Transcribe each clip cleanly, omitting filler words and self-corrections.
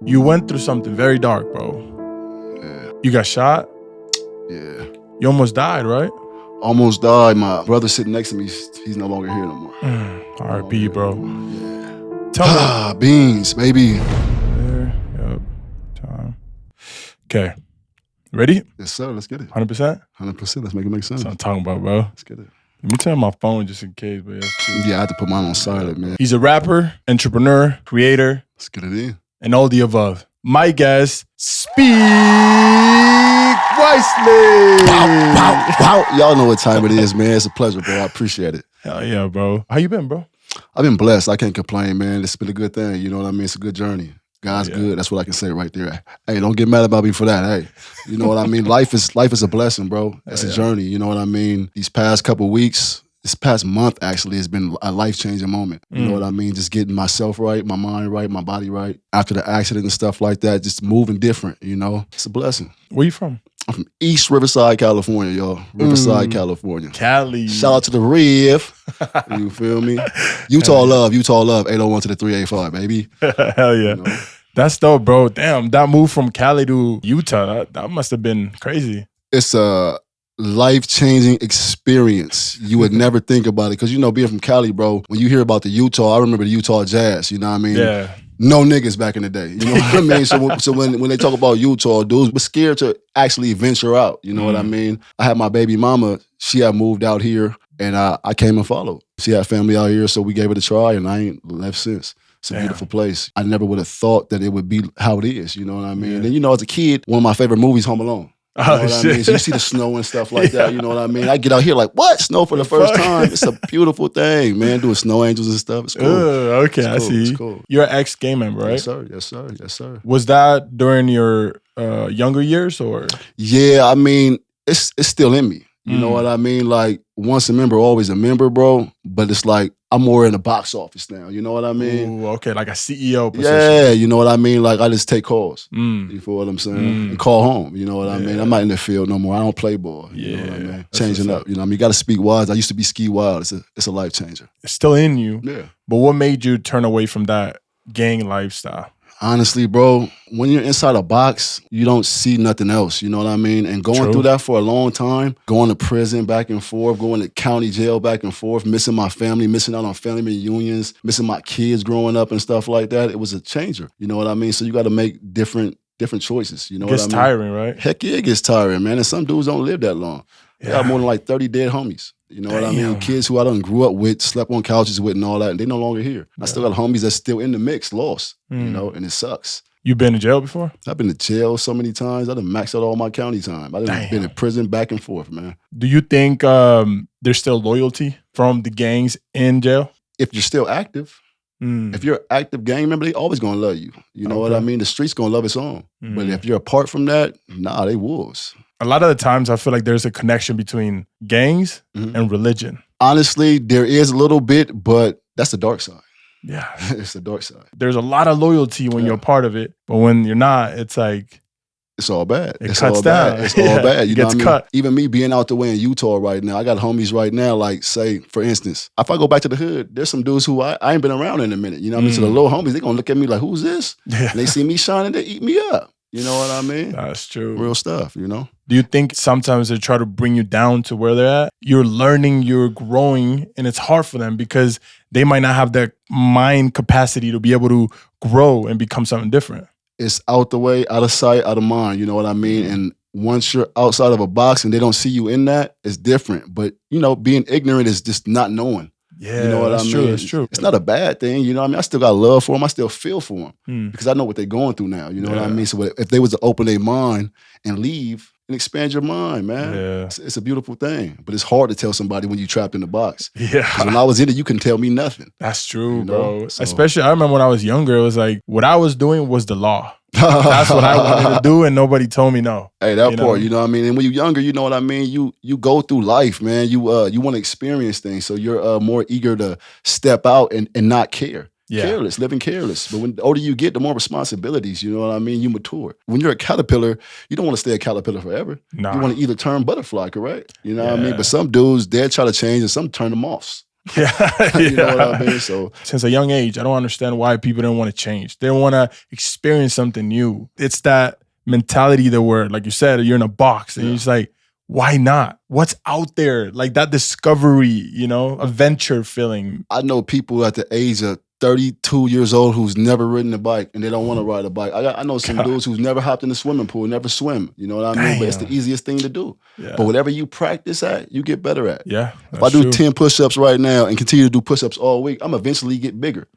You went through something very dark, bro. Yeah. You got shot? Yeah. You almost died, right? Almost died. My brother sitting next to me, he's no longer here no more. R.I.P., bro. Yeah. Tell me. Beans, baby. There, yep. Time. Okay. Ready? Yes, sir. Let's get it. 100%? 100%. Let's make it make sense. That's what I'm talking about, bro. Let's get it. Let me turn my phone just in case, but that's true. Yeah, I had to put mine on silent, man. He's a rapper, entrepreneur, creator, Let's get it in. and all the above. My guest, Speek Wisely. Wow. Y'all know what time it is, man. It's a pleasure, bro. I appreciate it. Hell yeah, bro. How you been, bro? I've been blessed. I can't complain, man. It's been a good thing. You know what I mean? It's a good journey. God's good. That's what I can say right there. Hey, don't get mad about me for that. Hey, you know what I mean? Life is a blessing, bro. It's a journey. You know what I mean? These past couple weeks, this past month actually has been a life-changing moment. You know what I mean? Just getting myself right, my mind right, my body right. After the accident and stuff like that, just moving different, you know? It's a blessing. Where you from? I'm from East Riverside, California, y'all. Riverside, California. Cali. Shout out to the Riv. You feel me? Utah love. 801 to the 385, baby. Hell yeah. You know? That's dope, bro. Damn, that move from Cali to Utah, that must have been crazy. It's a life-changing experience. You would never think about it. Because, you know, being from Cali, bro, when you hear about the Utah, I remember the Utah Jazz, you know what I mean? Yeah. No niggas back in the day. You know what I mean? So when they talk about Utah, dudes were scared to actually venture out. You know what I mean? I had my baby mama, she had moved out here, and I came and followed. She had family out here, so we gave it a try, and I ain't left since. It's a beautiful place. I never would have thought that it would be how it is, you know what I mean? And you know, as a kid, one of my favorite movies, Home Alone. You know what I mean? So you see the snow and stuff like that, you know what I mean? I get out here like, what? Snow for the first time? It's a beautiful thing, man. Doing snow angels and stuff. It's cool. Okay, it's I cool. see. It's cool. You're an ex-gang member, right? Yes, sir. Yes, sir. Yes, sir. Was that during your younger years or? Yeah, I mean, it's still in me. You know what I mean? Like, once a member, always a member, bro. But it's like, I'm more in the box office now. You know what I mean? Ooh, okay, like a CEO position. Yeah, you know what I mean? Like, I just take calls. You feel what I'm saying? And call home. You know what I mean? I'm not in the field no more. I don't play ball. You know what I mean? Changing up. You know what I mean? You got to speak wise. I used to be ski wild. It's a life changer. It's still in you. Yeah. But what made you turn away from that gang lifestyle? Honestly, bro, when you're inside a box, you don't see nothing else. You know what I mean? And going through that for a long time, going to prison back and forth, going to county jail back and forth, missing my family, missing out on family reunions, missing my kids growing up and stuff like that, it was a changer. You know what I mean? So you got to make different choices. You know what I mean? It gets tiring, right? Heck yeah, it gets tiring, man. And some dudes don't live that long. They have more than like 30 dead homies. You know what I mean? Kids who I done grew up with, slept on couches with and all that, and they no longer here. I still got homies that's still in the mix, lost, you know, and it sucks. You been to jail before? I've been to jail so many times. I done maxed out all my county time. I done been in prison back and forth, man. Do you think there's still loyalty from the gangs in jail? If you're still active, if you're an active gang member, they always gonna love you. You know what I mean? The street's gonna love its own. But if you're apart from that, nah, they wolves. A lot of the times I feel like there's a connection between gangs and religion. Honestly, there is a little bit, but that's the dark side. Yeah. It's the dark side. There's a lot of loyalty when you're part of it, but when you're not, it's like... It's all bad. It cuts down. It's all bad. You know what I mean? Cut. Even me being out the way in Utah right now, I got homies right now, like, say, for instance, if I go back to the hood, there's some dudes who I ain't been around in a minute. You know what I mean? So the little homies, they gonna look at me like, who's this? And they see me shining, they eat me up. You know what I mean? That's true. Real stuff, you know? Do you think sometimes they try to bring you down to where they're at? You're learning, you're growing, and it's hard for them because they might not have the mind capacity to be able to grow and become something different. It's out the way, out of sight, out of mind, you know what I mean? And once you're outside of a box and they don't see you in that, it's different. But, you know, being ignorant is just not knowing. Yeah, you know what I mean? True, that's true. It's not a bad thing, you know what I mean? I still got love for them. I still feel for them because I know what they're going through now, you know what I mean? So if they was to open their mind and leave and expand your mind, man, it's a beautiful thing. But it's hard to tell somebody when you're trapped in the box. Yeah. Because when I was in it, you couldn't tell me nothing. That's true, you know? bro. So, especially, I remember when I was younger, it was like, what I was doing was the law. That's what I wanted to do, and nobody told me no. Hey, that part, you know what I mean? And when you're younger, you know what I mean? You go through life, man. You want to experience things, so you're more eager to step out and not care. Careless, living careless. But when the older you get, the more responsibilities, you know what I mean? You mature. When you're a caterpillar, you don't want to stay a caterpillar forever. Nah. You want to either turn butterfly, correct? You know what I mean? But some dudes, they'll try to change and some turn them off. Yeah. You know what I mean? So since a young age, I don't understand why people don't want to change. They don't want to experience something new. It's that mentality that we're, like you said, you're in a box and you're just like, why not? What's out there? Like that discovery, adventure feeling. I know people at the age of 32 years old who's never ridden a bike and they don't want to ride a bike. I know some dudes who's never hopped in the swimming pool, never swim. You know what I mean? But it's the easiest thing to do. Yeah. But whatever you practice at, you get better at. Yeah. If I do 10 push-ups right now and continue to do push-ups all week, I'm eventually get bigger.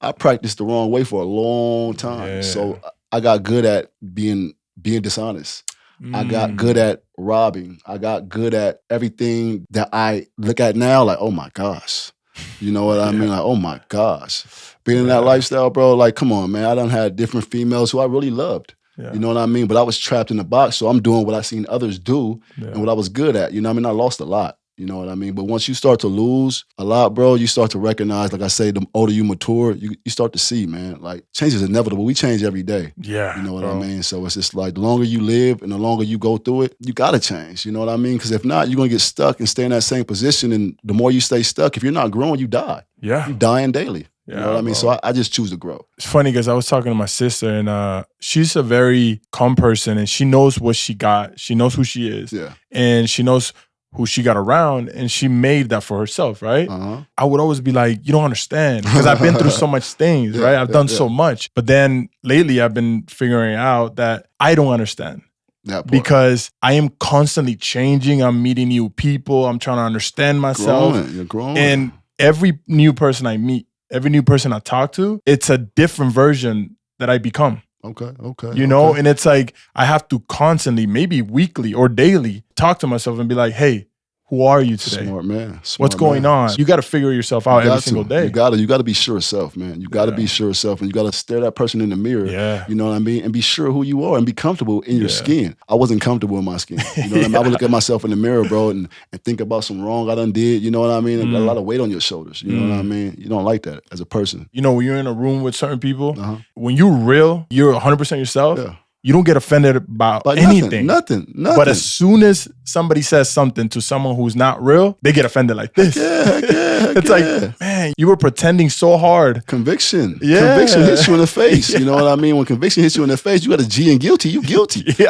I practiced the wrong way for a long time. Yeah. So I got good at being dishonest. I got good at robbing. I got good at everything that I look at now like, oh my gosh. You know what I mean? Like, oh my gosh. Being in that lifestyle, bro, like, come on, man. I done had different females who I really loved. Yeah. You know what I mean? But I was trapped in the box, so I'm doing what I seen others do and what I was good at. You know what I mean? I lost a lot. You know what I mean? But once you start to lose a lot, bro, you start to recognize, like I say, the older you mature, you start to see, man, like change is inevitable. We change every day. Yeah. You know what I mean? So it's just like the longer you live and the longer you go through it, you got to change. You know what I mean? Because if not, you're going to get stuck and stay in that same position. And the more you stay stuck, if you're not growing, you die. Yeah. You're dying daily. You know what I mean? So I just choose to grow. It's funny because I was talking to my sister and she's a very calm person and she knows what she got. She knows who she is. Yeah. And she knows who she got around and she made that for herself, right? I would always be like, you don't understand because I've been through so much things, right? I've done so much. But then lately I've been figuring out that I don't understand. Because I am constantly changing. I'm meeting new people. I'm trying to understand myself. You're growing. And every new person I meet, every new person I talk to, it's a different version that I become. Okay. You know, and it's like I have to constantly, maybe weekly or daily, talk to myself and be like, hey, who are you today? Smart man. What's going on? You got to figure yourself out every single day. You got to be sure of self, man. You got to be sure of self, and you got to stare that person in the mirror. Yeah. You know what I mean? And be sure who you are and be comfortable in your skin. I wasn't comfortable in my skin. You know what I mean? I would look at myself in the mirror, bro, and think about some wrong I done did. You know what I mean? And got a lot of weight on your shoulders. You know what I mean? You don't like that as a person. You know, when you're in a room with certain people, when you're real, you're 100% yourself. Yeah. You don't get offended about anything. Nothing. But as soon as somebody says something to someone who's not real, they get offended like this. It's like, man, you were pretending so hard. Conviction. Conviction hits you in the face. You know what I mean? When conviction hits you in the face, you got a G in guilty. You guilty. You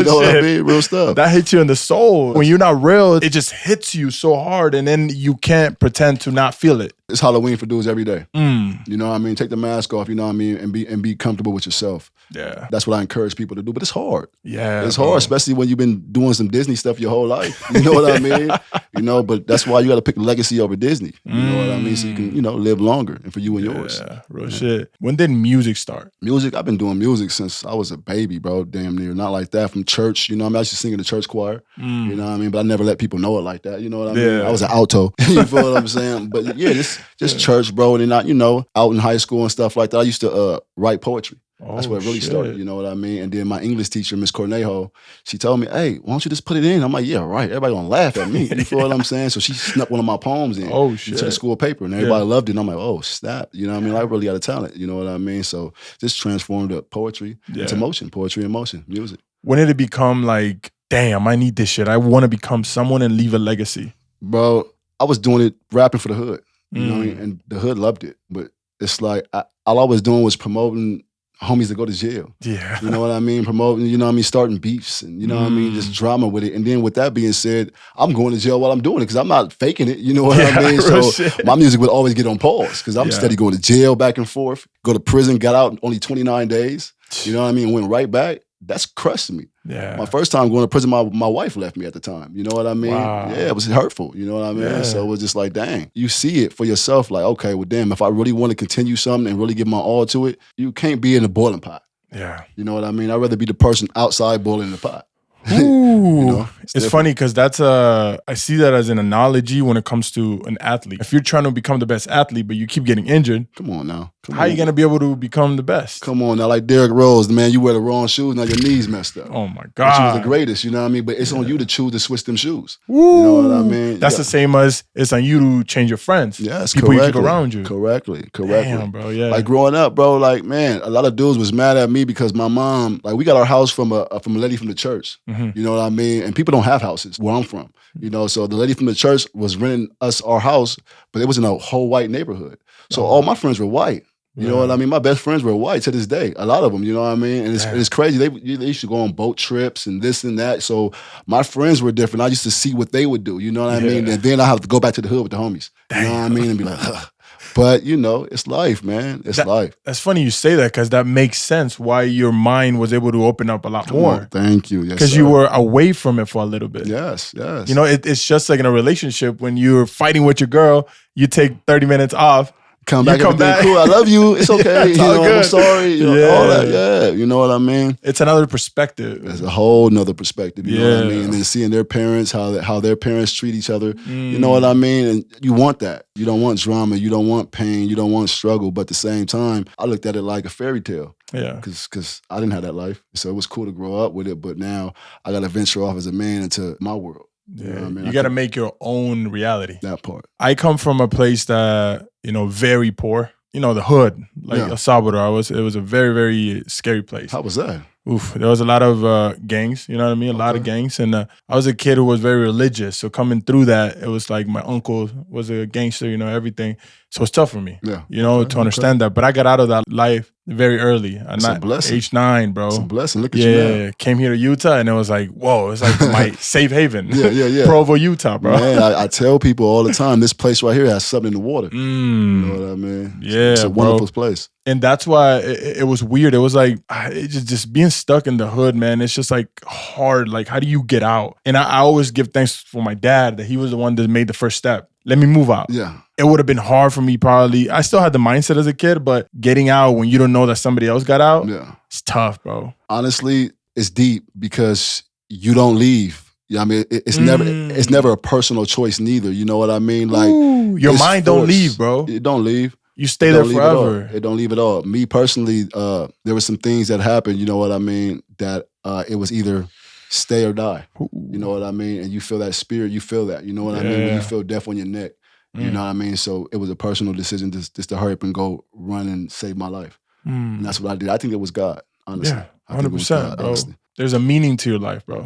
know what I mean? Real stuff. That hits you in the soul. When you're not real, it just hits you so hard and then you can't pretend to not feel it. It's Halloween for dudes every day. You know what I mean? Take the mask off, you know what I mean? And be comfortable with yourself. Yeah. That's what I encourage people to do. But it's hard. Yeah. It's hard, especially when you've been doing some Disney stuff your whole life. You know what I mean? You know, but that's why you got to pick legacy over Disney. You know what I mean? So you can, live longer and for you and yours. Yeah, real shit. When did music start? Music, I've been doing music since I was a baby, bro. Damn near. Not like that from church. You know what I mean? I used to sing in the church choir. You know what I mean? But I never let people know it like that. You know what I mean? I was an alto. You feel what I'm saying? But yeah, just church, bro. And then out in high school and stuff like that, I used to write poetry. That's where it really started, you know what I mean? And then my English teacher, Miss Cornejo, she told me, hey, why don't you just put it in? I'm like, yeah, right. Everybody gonna laugh at me. You feel what I'm saying? So she snuck one of my poems in to the school paper and everybody loved it. And I'm like, oh, snap. You know what I mean? I really got a talent, you know what I mean? So just transformed the poetry into motion, poetry and motion, music. When did it become like, damn, I need this shit. I want to become someone and leave a legacy? Bro, I was doing it, rapping for the hood. You know what I mean? And the hood loved it. But it's like, all I was doing was promoting homies to go to jail. Yeah. You know what I mean? Promoting, you know what I mean? Starting beefs and, you know what I mean? Just drama with it. And then with that being said, I'm going to jail while I'm doing it because I'm not faking it. You know what I mean? So my music would always get on pause because I'm steady going to jail back and forth, go to prison, got out in only 29 days. You know what I mean? Went right back. That's crushed me. Yeah. My first time going to prison, my wife left me at the time. You know what I mean? Wow. Yeah, it was hurtful. You know what I mean? Yeah. So it was just like, dang. You see it for yourself like, okay, well, damn, if I really want to continue something and really give my all to it, you can't be in a boiling pot. Yeah. You know what I mean? I'd rather be the person outside boiling the pot. Ooh. It's funny because I see that as an analogy when it comes to an athlete. If you're trying to become the best athlete, but you keep getting injured, come on now. How are you going to be able to become the best? Come on now, like Derrick Rose, man, you wear the wrong shoes, now your knees messed up. Oh my God. But you was the greatest, you know what I mean? But it's on you to choose to switch them shoes. Ooh. You know what I mean? That's the same as it's on you to change your friends. Yes, people you keep around you. Correctly. Damn, bro, yeah. Like growing up, bro, like, man, a lot of dudes was mad at me because my mom, like we got our house from a lady from the church. You know what I mean? And people don't have houses where I'm from. You know, so the lady from the church was renting us our house, but it was in a whole white neighborhood. So all my friends were white. You know what I mean? My best friends were white to this day. A lot of them, you know what I mean? And it's crazy. They used to go on boat trips and this and that. So my friends were different. I used to see what they would do, you know what I mean? And then I have to go back to the hood with the homies. You know what I mean? And be like, ugh. But, you know, it's life, man. It's life. That's funny you say that because that makes sense why your mind was able to open up a lot more. Thank you. Yes, because you were away from it for a little bit. Yes. You know, it's just like in a relationship when you're fighting with your girl, you take 30 minutes off. Come back, cool. I love you. It's okay. You know, I'm sorry. You know, all that. Yeah. You know what I mean? It's another perspective. It's a whole nother perspective. You know what I mean? And then seeing their parents, how their parents treat each other. You know what I mean? And you want that. You don't want drama. You don't want pain. You don't want struggle. But at the same time, I looked at it like a fairy tale. Yeah. Because I didn't have that life. So it was cool to grow up with it. But now I got to venture off as a man into my world. Yeah. You know what I mean? You got to make your own reality. That part. I come from a place that, you know, very poor. You know, the hood, like El Salvador. It was a very, very scary place. How was that? Oof, there was a lot of gangs, you know what I mean? A lot of gangs. And I was a kid who was very religious. So coming through that, it was like my uncle was a gangster, you know, everything. So it's tough for me, you know, to understand that. But I got out of that life very early. It's a blessing. Age 9, bro. It's a blessing. Look at you now. Yeah, came here to Utah and it was like, whoa, it's like my safe haven. Yeah. Provo, Utah, bro. Man, I tell people all the time, this place right here has something in the water. You know what I mean? Yeah, it's a wonderful place. And that's why it was weird. It was like, it just being stuck in the hood, man. It's just like hard. Like, how do you get out? And I always give thanks for my dad that he was the one that made the first step. Let me move out. Yeah. It would have been hard for me probably. I still had the mindset as a kid, but getting out when you don't know that somebody else got out, it's tough, bro. Honestly, it's deep because you don't leave. Yeah, I mean, it's never a personal choice neither. You know what I mean? Like, your mind don't leave, bro. It don't leave. You stay there forever. It don't leave at all. Me personally, there were some things that happened, you know what I mean, that it was either stay or die. You know what I mean? And you feel that spirit, you feel that. You know what I mean? When you feel death on your neck. You know what I mean? So it was a personal decision just to hurry up and go run and save my life. And that's what I did. I think it was God, honestly. Yeah, 100%, bro. Honestly. There's a meaning to your life, bro.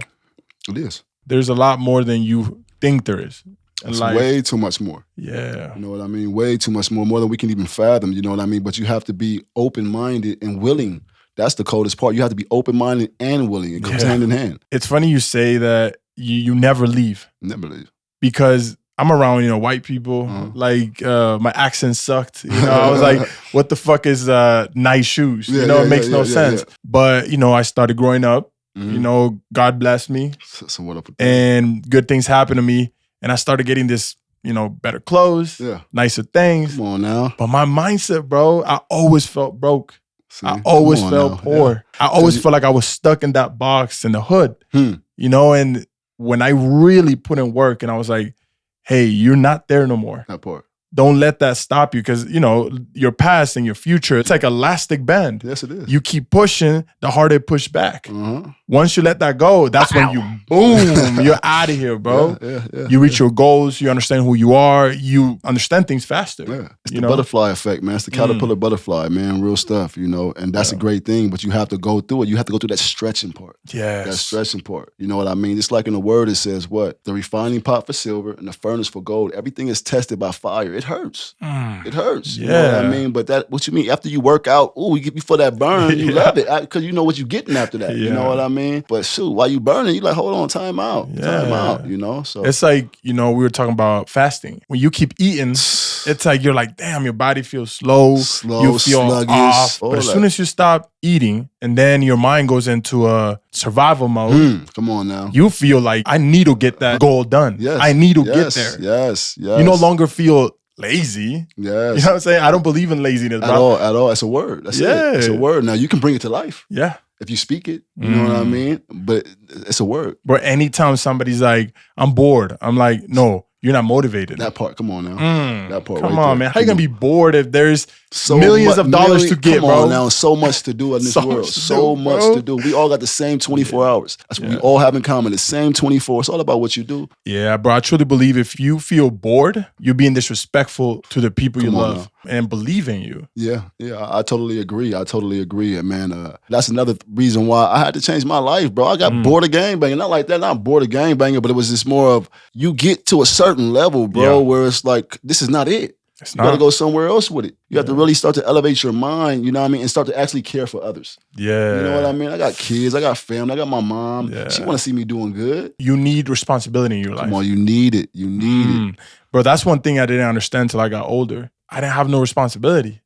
It is. There's a lot more than you think there is. It's way too much more. Yeah. You know what I mean? Way too much more than we can even fathom, you know what I mean? But you have to be open-minded and willing. That's the coldest part. You have to be open-minded and willing. It goes hand in hand. It's funny you say that you never leave. Never leave. Because I'm around, you know, white people. Like, my accent sucked. You know, I was like, what the fuck is nice shoes? You know, it makes no sense. But, you know, I started growing up. You know, God blessed me. Some wonderful and good things happened to me. And I started getting this, you know, better clothes, nicer things. Come on now. But my mindset, bro, I always felt broke. See? I always felt poor. Yeah. I always felt like I was stuck in that box in the hood, you know? And when I really put in work and I was like, hey, you're not there no more. That part. Don't let that stop you because, you know, your past and your future, it's like elastic band. Yes, it is. You keep pushing, the harder it push back. Once you let that go, that's when you, boom, you're out of here, bro. You reach your goals. You understand who you are. You understand things faster. Yeah. It's the butterfly effect, man. It's the caterpillar butterfly, man. Real stuff, you know. And that's a great thing, but you have to go through it. You have to go through that stretching part. Yes. That stretching part. You know what I mean? It's like in the word, it says what? The refining pot for silver and the furnace for gold. Everything is tested by fire. It hurts. It hurts. You know what I mean? But that, what you mean? After you work out, before that burn, you love it. Because you know what you're getting after that. You know what I mean? But shoot, while you burning, you like, hold on, time out. Time out, you know? So it's like, you know, we were talking about fasting. When you keep eating, it's like you're like, damn, your body feels slow. You feel sluggish, off. But as soon as you stop eating and then your mind goes into a survival mode, come on now. You feel like, I need to get that goal done. I need to get there. Yes. You no longer feel lazy. Yes. You know what I'm saying? I don't believe in laziness, bro. At all. It's a word. That's it. It's a word. Now you can bring it to life. Yeah. If you speak it, you know what I mean? But it's a word. But anytime somebody's like, I'm bored, I'm like, no, you're not motivated. That part, come on now. That part Come right on, there. man. How you gonna be bored if there's So millions of dollars to get, come bro? on now, so much to do in this So world. much to So do, much bro. to do. We all got the same 24 hours. That's what we all have in common. The same 24. It's all about what you do. Yeah, bro. I truly believe if you feel bored, you're being disrespectful to the people you love and believe in you. Yeah, I totally agree. And man, that's another reason why I had to change my life, bro. I got bored of gangbanging. Not like that, not bored of gangbanging, but it was just more of you get to a certain level, bro, where it's like, this is not it. You got to go somewhere else with it. You have to really start to elevate your mind, you know what I mean, and start to actually care for others. Yeah. You know what I mean? I got kids, I got family, I got my mom. Yeah. She want to see me doing good. You need responsibility in your life. Come on, you need it. You need it. Bro, that's one thing I didn't understand till I got older. I didn't have no responsibility.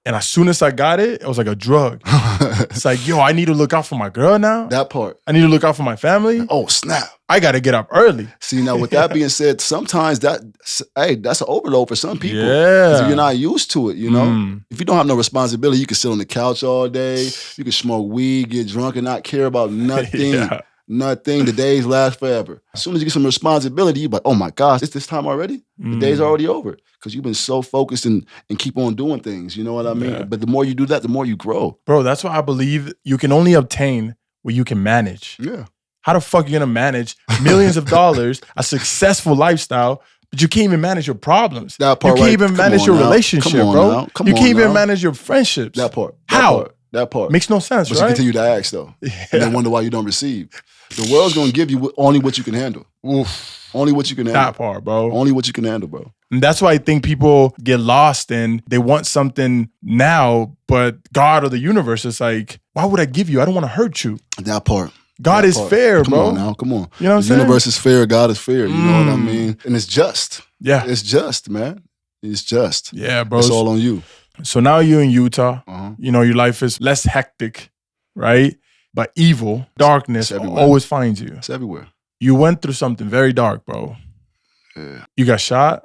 And as soon as I got it, it was like a drug. It's like, yo, I need to look out for my girl now. That part. I need to look out for my family. Oh, snap. I got to get up early. See, now with that being said, sometimes that's an overload for some people. Yeah. 'Cause if you're not used to it, you know? If you don't have no responsibility, you can sit on the couch all day. You can smoke weed, get drunk, and not care about nothing. Nothing. The days last forever. As soon as you get some responsibility, you're like, oh my gosh, it's this time already? The day's already over. Because you've been so focused and keep on doing things. You know what I mean? Yeah. But the more you do that, the more you grow. Bro, that's why I believe you can only obtain what you can manage. Yeah. How the fuck are you gonna manage millions of dollars, a successful lifestyle, but you can't even manage your problems? That part, you can't even manage your relationship, bro. You can't even manage your friendships. That part. How? That part. Makes no sense, but right? you continue to ask, though. And then wonder why you don't receive. The world's going to give you only what you can handle. Oof. Only what you can handle. That part, bro. Only what you can handle, bro. And that's why I think people get lost and they want something now, but God or the universe is like, why would I give you? I don't want to hurt you. That part. God is fair, bro. Come on now, come on. You know what I'm saying? The universe is fair, God is fair. You know what I mean? And it's just. Yeah. It's just, man. It's just. Yeah, bro. It's all on you. So now you're in Utah. You know, your life is less hectic, right? But evil, darkness always finds you. It's everywhere. You went through something very dark, bro. Yeah. You got shot?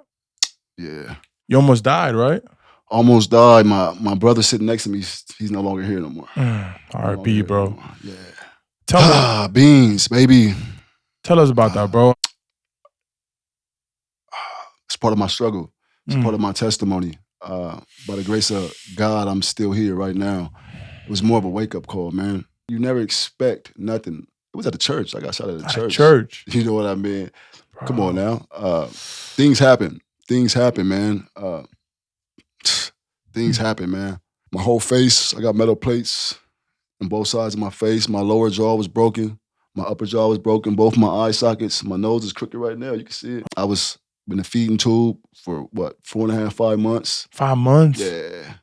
Yeah. You almost died, right? Almost died. My brother sitting next to me, he's no longer here no more. R.I.P., bro. Yeah. Tell me. Beans, baby. Tell us about that, bro. It's part of my struggle. It's part of my testimony. By the grace of God, I'm still here right now. It was more of a wake-up call, man. You never expect nothing. It was at the church. I got shot at a church. You know what I mean? Bro. Come on now. Things happen. Things happen, man. Things happen, man. My whole face, I got metal plates on both sides of my face. My lower jaw was broken. My upper jaw was broken. Both my eye sockets. My nose is crooked right now. You can see it. I was in a feeding tube for, 4.5, 5 months. 5 months? Yeah.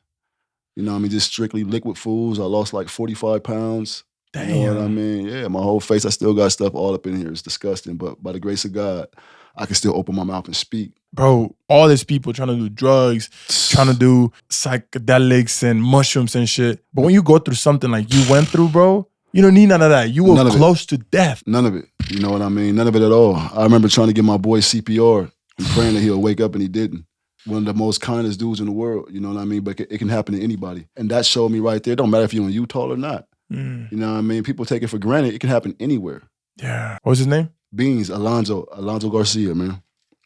You know what I mean? Just strictly liquid foods. I lost like 45 pounds. Damn. You know what I mean? Yeah, my whole face, I still got stuff all up in here. It's disgusting. But by the grace of God, I can still open my mouth and speak. Bro, all these people trying to do drugs, trying to do psychedelics and mushrooms and shit. But when you go through something like you went through, bro, you don't need none of that. You were close to death. None of it. You know what I mean? None of it at all. I remember trying to get my boy CPR and praying that he'll wake up, and he didn't. One of the most kindest dudes in the world, you know what I mean? But it can happen to anybody. And that showed me right there, it don't matter if you're in Utah or not. You know what I mean? People take it for granted. It can happen anywhere. Yeah. What was his name? Beans, Alonzo Garcia, man.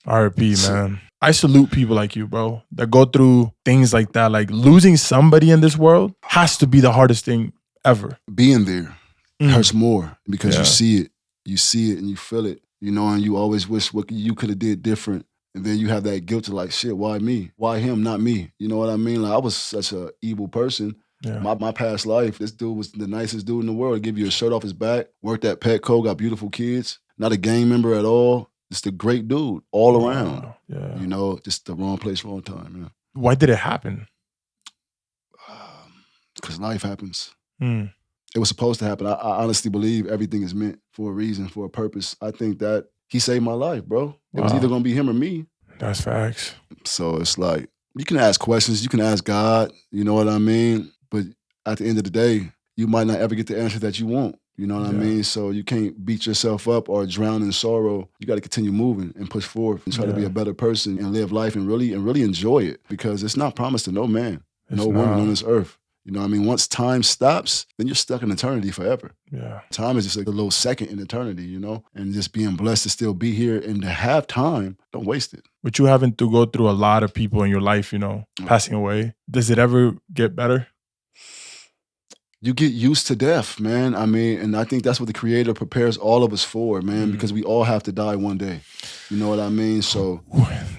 R.I.P., man. I salute people like you, bro, that go through things like that. Like losing somebody in this world has to be the hardest thing ever. Being there hurts more because you see it. You see it and you feel it, you know, and you always wish what you could have did different. And then you have that guilt of like, shit, why me? Why him, not me? You know what I mean? Like I was such an evil person. Yeah. My past life, this dude was the nicest dude in the world. Give you a shirt off his back, worked at Petco, got beautiful kids, not a gang member at all. Just a great dude all around. Yeah. You know, just the wrong place, wrong time, man. Why did it happen? Because life happens. It was supposed to happen. I honestly believe everything is meant for a reason, for a purpose. I think that he saved my life, bro. It was either going to be him or me. That's facts. So it's like, you can ask questions, you can ask God, you know what I mean? But at the end of the day, you might not ever get the answer that you want. You know what I mean? So you can't beat yourself up or drown in sorrow. You got to continue moving and push forward and try to be a better person and live life and really enjoy it, because it's not promised to no man, no woman on this earth. You know what I mean? Once time stops, then you're stuck in eternity forever. Yeah. Time is just like a little second in eternity, you know? And just being blessed to still be here and to have time, don't waste it. But you having to go through a lot of people in your life, you know, passing away. Does it ever get better? You get used to death, man. I mean, and I think that's what the Creator prepares all of us for, man, because we all have to die one day. You know what I mean? So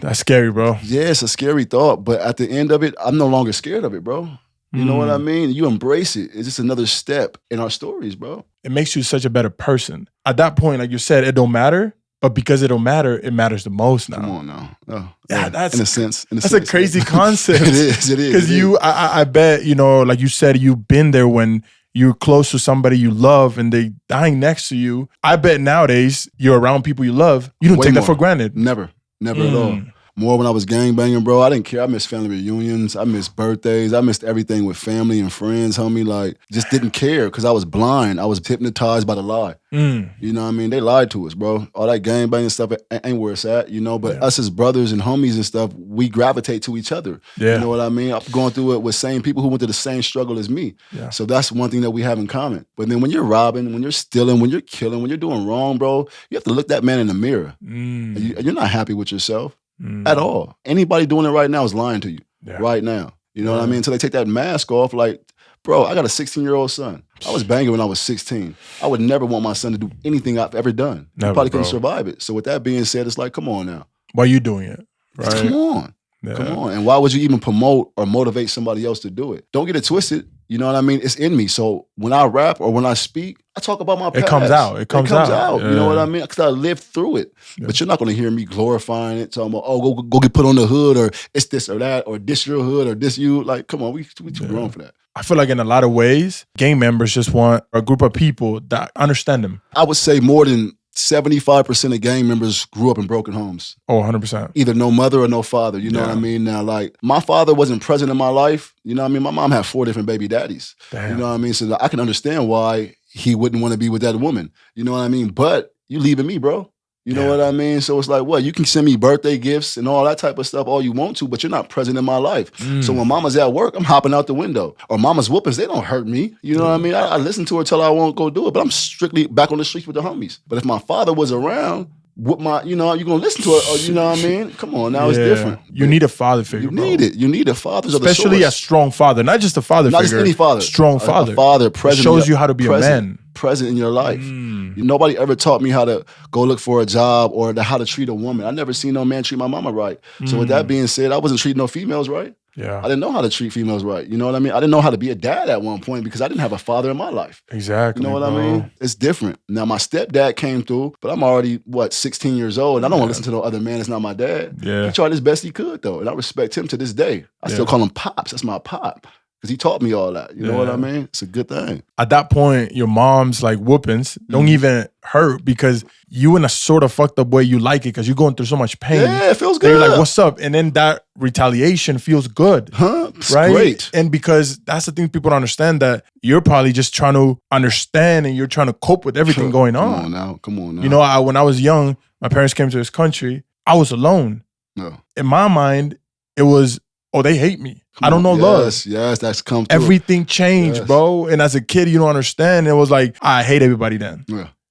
that's scary, bro. Yeah, it's a scary thought, but at the end of it, I'm no longer scared of it, bro. You know what I mean? You embrace it. It's just another step in our stories, bro. It makes you such a better person. At that point, like you said, it don't matter. But because it don't matter, it matters the most now. Come on now. Oh, yeah, that's in a sense. That's a crazy concept. It is. Because I bet, you know, like you said, you've been there when you're close to somebody you love and they dying next to you. I bet nowadays you're around people you love. You don't take that for granted. Never at all. More when I was gangbanging, bro. I didn't care. I missed family reunions. I missed birthdays. I missed everything with family and friends, homie. Like, just didn't care because I was blind. I was hypnotized by the lie. You know what I mean? They lied to us, bro. All that gangbanging stuff ain't where it's at, you know? But us as brothers and homies and stuff, we gravitate to each other. You know what I mean? I'm going through it with same people who went through the same struggle as me. So that's one thing that we have in common. But then when you're robbing, when you're stealing, when you're killing, when you're doing wrong, bro, you have to look that man in the mirror. You're not happy with yourself. At all. Anybody doing it right now is lying to you. Right now. You know what I mean? Until they take that mask off, like, bro, I got a 16-year-old son. I was banging when I was 16. I would never want my son to do anything I've ever done. He probably couldn't survive it. So with that being said, it's like, come on now. Why are you doing it? Right? Come on. Come on. And why would you even promote or motivate somebody else to do it? Don't get it twisted. You know what I mean? It's in me. So when I rap or when I speak, I talk about my past. It comes out. It comes out. You know what I mean? Because I lived through it. But you're not going to hear me glorifying it, talking about, oh, go get put on the hood, or it's this or that, or this your hood, or this you. Like, come on, we too grown for that. I feel like in a lot of ways, gang members just want a group of people that understand them. I would say more than 75% of gang members grew up in broken homes. Oh, 100%. Either no mother or no father. You know what I mean? Now, like, my father wasn't present in my life. You know what I mean? My mom had 4 different baby daddies. Damn. You know what I mean? So I can understand why he wouldn't want to be with that woman. You know what I mean? But you leaving me, bro. You know what I mean? So it's like, what? You can send me birthday gifts and all that type of stuff all you want to, but you're not present in my life. So when mama's at work, I'm hopping out the window. Or mama's whoopings, they don't hurt me. You know what I mean? I listen to her till I won't go do it, but I'm strictly back on the streets with the homies. But if my father was around, with my, you know, you're going to listen to it, or, you know what I mean? Come on, now it's different. You need a father figure, You need it. You need a father. Especially a strong father. Not just a father figure. Not just any father. Strong father. A father present. Shows you how to be a man. Present in your life. Nobody ever taught me how to go look for a job or how to treat a woman. I never seen no man treat my mama right. So with that being said, I wasn't treating no females right. I didn't know how to treat females right. You know what I mean? I didn't know how to be a dad at one point because I didn't have a father in my life. Exactly. You know what I mean? It's different. Now my stepdad came through, but I'm already, 16 years old, and I don't want to listen to no other man that's not my dad. He tried his best he could, though, and I respect him to this day. I still call him Pops. That's my pop. Because he taught me all that. You know what I mean? It's a good thing. At that point, your mom's like whoopings don't even hurt because you in a sort of fucked up way, you like it because you're going through so much pain. Yeah, it feels good. And you're like, what's up? And then that retaliation feels good. It's right? Great. And because that's the thing people don't understand, that you're probably just trying to understand and you're trying to cope with everything going on. Come on now. You know, when I was young, my parents came to this country. I was alone. In my mind, it was, oh, they hate me. I don't know love. Yes, that's come through. Everything changed, bro. And as a kid, you don't understand. It was like, I hate everybody then.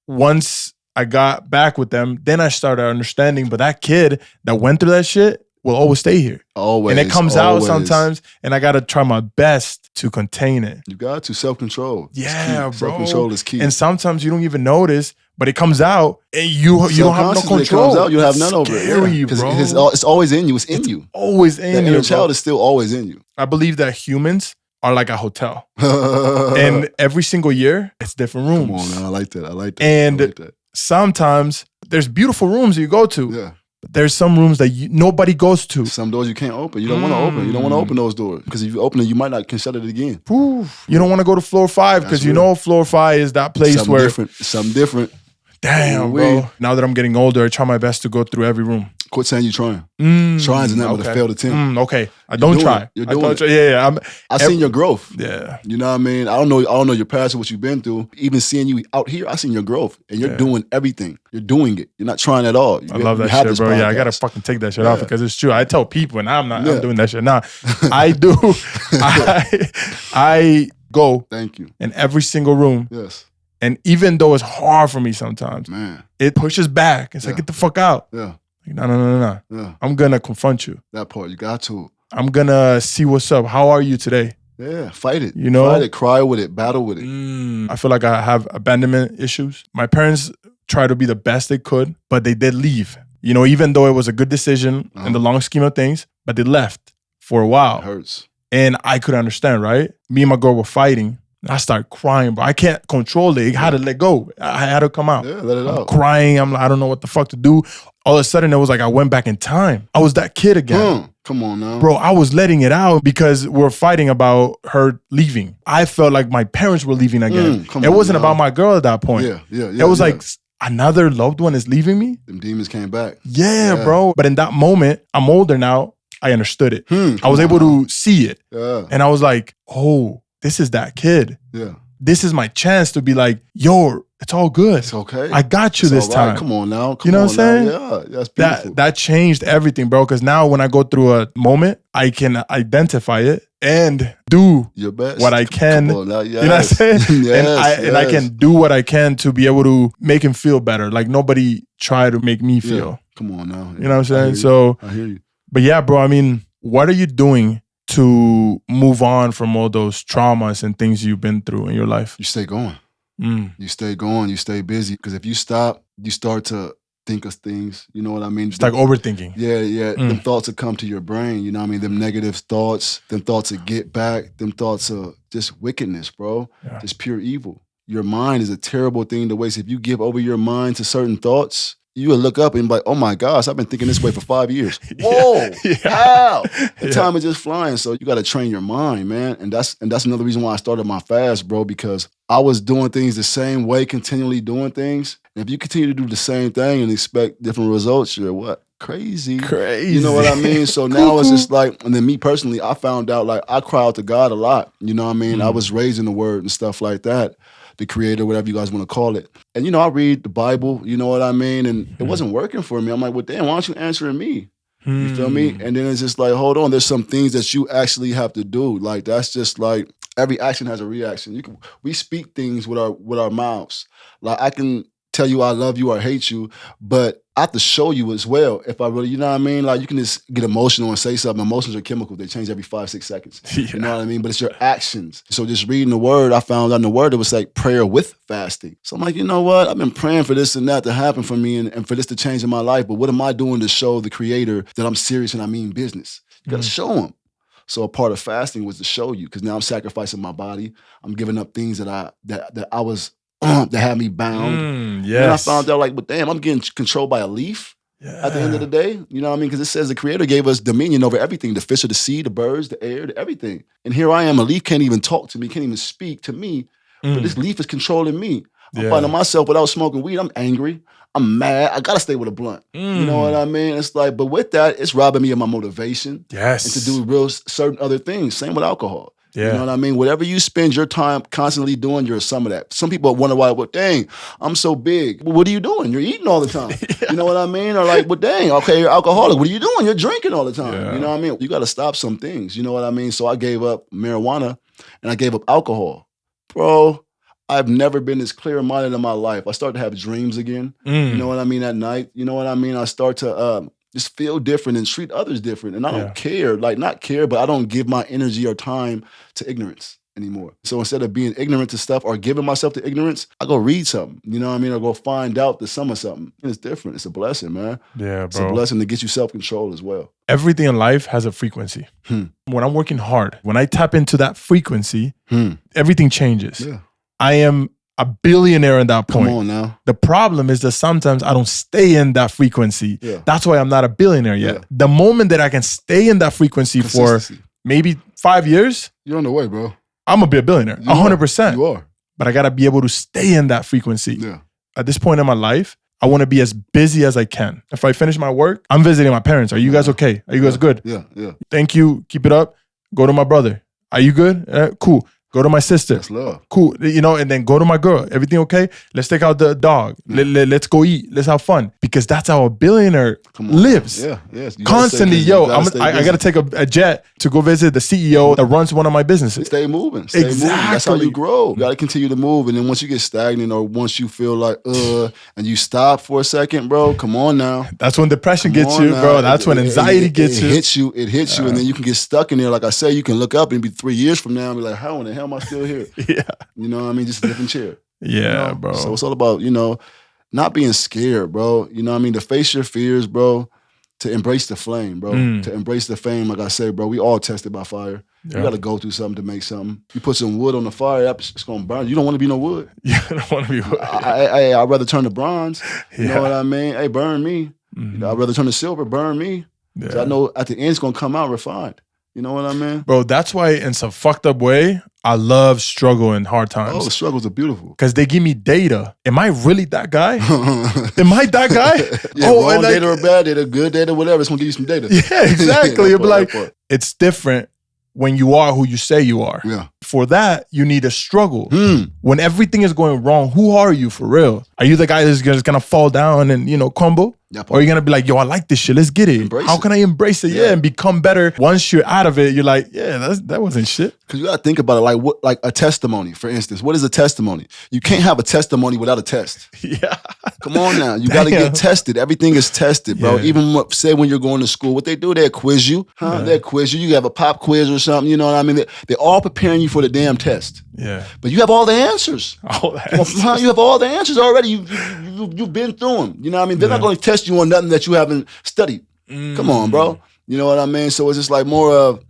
Once I got back with them, then I started understanding. But that kid that went through that shit will always stay here. Always. And it comes out sometimes, and I got to try my best to contain it. You got to. Self-control. Yeah, bro. Self-control is key. And sometimes you don't even notice, but it comes out, and you don't have no control. It comes out, you have none over it. Scary, bro. It's always in you. It's in you. Always in you. The inner child is still always in you. I believe that humans are like a hotel. And every single year, it's different rooms. Come on, man. I like that. And sometimes there's beautiful rooms you go to. Yeah. But there's some rooms that nobody goes to. Some doors you can't open. You don't want to open. You don't want to open those doors. Because if you open it, you might not can shut it again. Oof. You don't want to go to floor 5 because you know floor 5 is that place Something different. Damn, bro. Now that I'm getting older, I try my best to go through every room. Quit saying you're trying. Mm, Trying's nothing but a failed attempt. Okay, I don't try. You're doing it. Yeah. I seen your growth. Yeah. You know what I mean? I don't know your past or what you've been through. Even seeing you out here, I seen your growth. And you're doing everything. You're doing it. You're not trying at all. I love that shit, bro. Yeah, I gotta fucking take that shit off because it's true. I tell people, and I'm doing that shit now. I do. I go. Thank you. In every single room. Yes. And even though it's hard for me sometimes, man, it pushes back. It's like, get the fuck out. Yeah. Like, no. Yeah. I'm gonna confront you. That part, you got to. I'm gonna see what's up. How are you today? Yeah, fight it. You know? Fight it, cry with it, battle with it. I feel like I have abandonment issues. My parents tried to be the best they could, but they did leave. You know, even though it was a good decision in the long scheme of things, but they left for a while. It hurts. And I could understand, right? Me and my girl were fighting. I started crying, but I can't control it. I had to let go. I had to come out. Yeah, let it out. Crying. I'm like, I don't know what the fuck to do. All of a sudden, it was like I went back in time. I was that kid again. Come on now. Bro, I was letting it out because we're fighting about her leaving. I felt like my parents were leaving again. It wasn't about my girl at that point. Yeah. It was like another loved one is leaving me. Them demons came back. Yeah, bro. But in that moment, I'm older now. I understood it. I was able to see it. Yeah. And I was like, oh, this is that kid. Yeah. This is my chance to be like, yo, it's all good. It's okay. I got you this time. Come on now. You know what I'm saying? Yeah, that's beautiful. That changed everything, bro. Because now when I go through a moment, I can identify it and do your best. What I can. Come on now. Yes. You know what I'm saying? Yes, and I can do what I can to be able to make him feel better. Like nobody tried to make me feel. Yeah. Come on now. You know what I'm saying? So I hear you. But yeah, bro, I mean, what are you doing to move on from all those traumas and things you've been through in your life? You stay going. You stay going. You stay busy. Because if you stop, you start to think of things. You know what I mean? It's like overthinking. Yeah. Them thoughts will come to your brain. You know what I mean? Them negative thoughts. Them thoughts of get back. Them thoughts of just wickedness, bro. Yeah. Just pure evil. Your mind is a terrible thing to waste. If you give over your mind to certain thoughts, you will look up and be like, oh my gosh, I've been thinking this way for 5 years. Whoa, how? The time is just flying. So you got to train your mind, man. And that's another reason why I started my fast, bro, because I was doing things the same way, continually doing things. And if you continue to do the same thing and expect different results, you're what? Crazy. You know what I mean? So now it's just like, and then me personally, I found out like I cry out to God a lot. You know what I mean? I was raised in the word and stuff like that. The creator, whatever you guys want to call it. And, you know, I read the Bible, you know what I mean? And it wasn't working for me. I'm like, well, damn, why aren't you answering me? You feel me? And then it's just like, hold on, there's some things that you actually have to do. Like, that's just like, every action has a reaction. We speak things with our mouths. Like, I can tell you I love you or hate you, but I have to show you as well. If I really, you know what I mean? Like, you can just get emotional and say something. Emotions are chemical. They change every 5-6 seconds. You know what I mean? But it's your actions. So just reading the word, I found out in the word, it was like prayer with fasting. So I'm like, you know what? I've been praying for this and that to happen for me and for this to change in my life. But what am I doing to show the creator that I'm serious and I mean business? You got to show him. So a part of fasting was to show you, because now I'm sacrificing my body. I'm giving up things that I was that had me bound. Yes. And I found out like, but damn, I'm getting controlled by a leaf at the end of the day. You know what I mean? Because it says the creator gave us dominion over everything, the fish of the sea, the birds, the air, everything. And here I am, a leaf can't even talk to me, can't even speak to me. But this leaf is controlling me. I'm finding myself without smoking weed. I'm angry. I'm mad. I got to stay with a blunt. You know what I mean? It's like, but with that, it's robbing me of my motivation. Yes. And to do real certain other things. Same with alcohol. Yeah. You know what I mean? Whatever you spend your time constantly doing, you're some of that. Some people wonder why, well, dang, I'm so big. Well, what are you doing? You're eating all the time. You know what I mean? Or like, well, dang, okay, you're alcoholic. What are you doing? You're drinking all the time. You know what I mean? You got to stop some things. You know what I mean? So I gave up marijuana and I gave up alcohol. Bro, I've never been this clear-minded in my life. I started to have dreams again. You know what I mean? At night. You know what I mean? I start to just feel different and treat others different. And I don't care, like not care, but I don't give my energy or time to ignorance anymore. So instead of being ignorant to stuff or giving myself to ignorance, I go read something, you know what I mean? Or go find out the sum of something. And it's different. It's a blessing, man. Yeah, bro. It's a blessing to get you self-control as well. Everything in life has a frequency. When I'm working hard, when I tap into that frequency, everything changes. Yeah. I am a billionaire in that point. Come on now. The problem is that sometimes I don't stay in that frequency. Yeah. That's why I'm not a billionaire yet. Yeah. The moment that I can stay in that frequency for maybe 5 years, you're on the way, bro. I'm gonna be a billionaire, 100%. You are. But I gotta be able to stay in that frequency. Yeah. At this point in my life, I want to be as busy as I can. If I finish my work, I'm visiting my parents. Are you guys okay? Are you guys good? Yeah, yeah. Thank you. Keep it up. Go to my brother. Are you good? Cool. Go to my sister. That's love. Cool. And then go to my girl. Everything okay? Let's take out the dog. Let's go eat. Let's have fun. Because that's how a billionaire lives. Yeah, yes. Constantly, I got to take a jet to go visit the CEO that runs one of my businesses. Stay moving. Stay moving. That's how you grow. You got to continue to move. And then once you get stagnant or once you feel like, and you stop for a second, bro, come on now. That's when depression gets you, bro. That's when anxiety gets you. It hits you. And then you can get stuck in there. Like I say, you can look up and be 3 years from now and be like, how in the hell am I still here? Yeah. You know what I mean? Just a different chair. Yeah, bro. So it's all about, not being scared, bro. You know what I mean? To face your fears, bro. To embrace the flame, bro. To embrace the fame, like I say, bro. We all tested by fire. Yeah. You got to go through something to make something. You put some wood on the fire, it's going to burn. You don't want to be no wood. You don't want to be wood. I'd rather turn to bronze. You know what I mean? Hey, burn me. I'd rather turn to silver, burn me. Yeah. I know at the end it's going to come out refined. You know what I mean? Bro, that's why in some fucked up way, I love struggle and hard times. Oh, the struggles are beautiful. Because they give me data. Am I really that guy? Am I that guy? Yeah, wrong data or bad data, good data, whatever. It's going to give you some data. Yeah, exactly. It'll be like, it's different when you are who you say you are. Yeah. For that, you need a struggle. When everything is going wrong, who are you for real? Are you the guy that's just going to fall down and crumble? Or are you going to be like, yo, I like this shit. Let's get it. How can I embrace it? Yeah, and become better. Once you're out of it, you're like, yeah, that wasn't shit. Because you got to think about it like a testimony, for instance. What is a testimony? You can't have a testimony without a test. Yeah. Come on now. You got to get tested. Everything is tested, bro. Yeah. Even say when you're going to school, what they do, they quiz you. Yeah. They quiz you. You have a pop quiz or something. You know what I mean? They're all preparing you for the damn test. Yeah. But you have all the answers. All the answers. You have all the answers already. You've been through them. You know what I mean? They're not going to test you on nothing that you haven't studied. Come on, bro. You know what I mean? So it's just like more of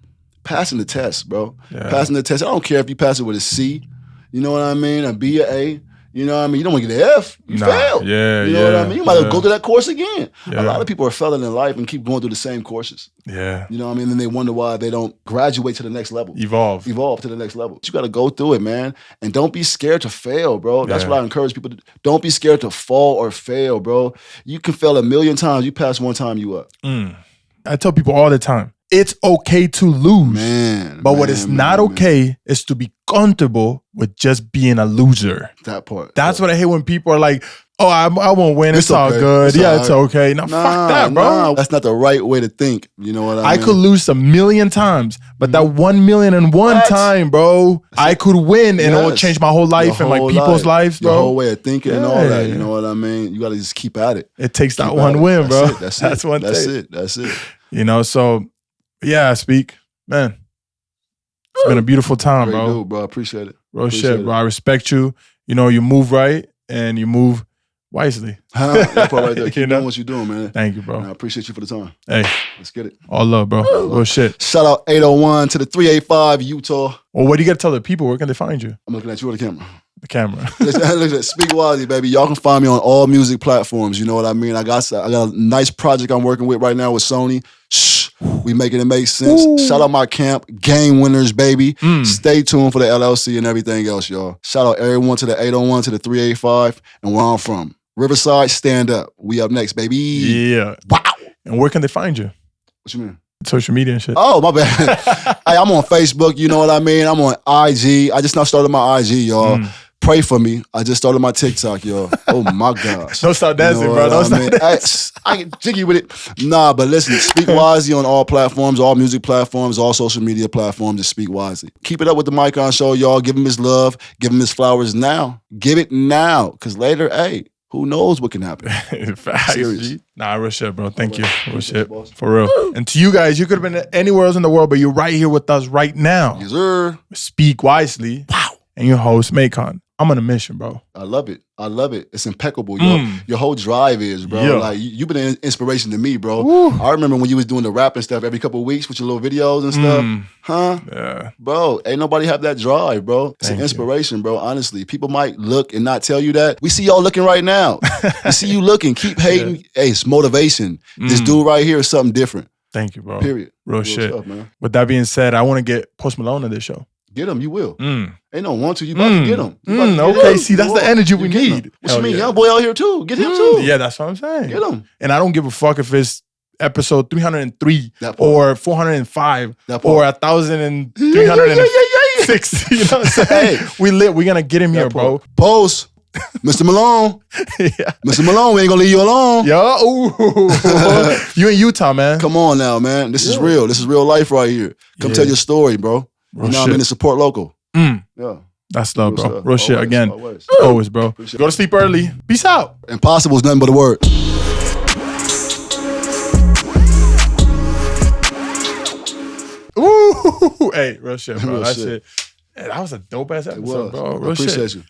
passing the test, bro. Yeah. Passing the test. I don't care if you pass it with a C. You know what I mean? A B or A. You know what I mean? You don't want to get an F. You failed. Yeah, you know what I mean? You might as well go through that course again. Yeah. A lot of people are failing in life and keep going through the same courses. Yeah. You know what I mean? And then they wonder why they don't graduate to the next level. Evolve to the next level. You got to go through it, man. And don't be scared to fail, bro. That's what I encourage people to do. Don't be scared to fall or fail, bro. You can fail 1,000,000 times. You pass one time, you up. I tell people all the time, it's okay to lose. But what is not okay is to be comfortable with just being a loser. That part. That's what I hate when people are like, oh, I won't win. It's all good. It's okay. Now, fuck that, bro. That's not the right way to think. You know what I mean? I could lose 1,000,000 times, but that 1,000,001 time, bro, I could win and it will change my whole life and my people's lives, bro. Your whole way of thinking and all that. You know what I mean? You got to just keep at it. It takes that one win, bro. That's one thing. That's it. You know, so yeah, Speek, man. It's been a beautiful time, Great bro. Dude, bro. I appreciate it. Real shit, bro. I respect you. You know, you move right and you move wisely. That part right there. Keep doing what you're doing, man. Thank you, bro. And I appreciate you for the time. Hey. Let's get it. All love, bro. Real shit. Shout out 801 to the 385 Utah. Well, what do you got to tell the people? Where can they find you? I'm looking at you on the camera. The camera. Look at Speek Wisely, baby. Y'all can find me on all music platforms. You know what I mean? I got a nice project I'm working with right now with Sony. Shh. We making it make sense. Ooh. Shout out my camp, Game Winners, baby. Stay tuned for the LLC and everything else, y'all. Shout out everyone to the 801 to the 385 and where I'm from. Riverside, stand up. We up next, baby. Yeah. Wow. And where can they find you? What you mean? Social media and shit. Oh, my bad. Hey, I'm on Facebook, you know what I mean? I'm on IG. I just now started my IG, y'all. Pray for me. I just started my TikTok, y'all. Oh my gosh. Don't start dancing, bro. Don't start dancing. I get jiggy with it. Nah, but listen, Speek Wisely on all platforms, all music platforms, all social media platforms, just Speek Wisely. Keep it up with the Maikon show, y'all. Give him his love. Give him his flowers now. Give it now. Because later, hey, who knows what can happen. Facts. Serious. Nah, real shit, bro. Thank you. Real shit. For real. And to you guys, you could have been anywhere else in the world, but you're right here with us right now. Yes, sir. Speek Wisely. Wow. And your host, Maikon. I'm on a mission, bro. I love it. It's impeccable. Your whole drive is, bro. Yeah. Like you've been an inspiration to me, bro. Woo. I remember when you was doing the rap and stuff every couple of weeks with your little videos and stuff. Huh? Yeah. Bro, ain't nobody have that drive, bro. It's an inspiration, bro. Honestly, people might look and not tell you that. We see y'all looking right now. We see you looking. Keep hating. Yeah. Hey, it's motivation. This dude right here is something different. Thank you, bro. Period. Real shit. Stuff, man. With that being said, I want to get Post Malone on this show. Get them, you will. Mm. Ain't no want to. You about to get them. Okay, see, that's the energy we need. What you mean, young boy out here too? Get him too. Yeah, that's what I'm saying. Get him. And I don't give a fuck if it's episode 303 or 405 or 1,306. You know what I'm saying? Hey, we lit. We're gonna get him here, bro. Post. Mr. Malone. Yeah. Mr. Malone, we ain't gonna leave you alone. Yo, you in Utah, man. Come on now, man. This is real. This is real life right here. Come tell your story, bro. You know what I mean? To support local. Yeah. That's love, bro. Stuff. Real shit. Again. Always, bro. Appreciate Go to sleep early. Peace out. Impossible is nothing but a word. Ooh. Hey, real shit, bro. Real that shit. shit. Hey, that was a dope ass episode, bro. Real I appreciate shit. you.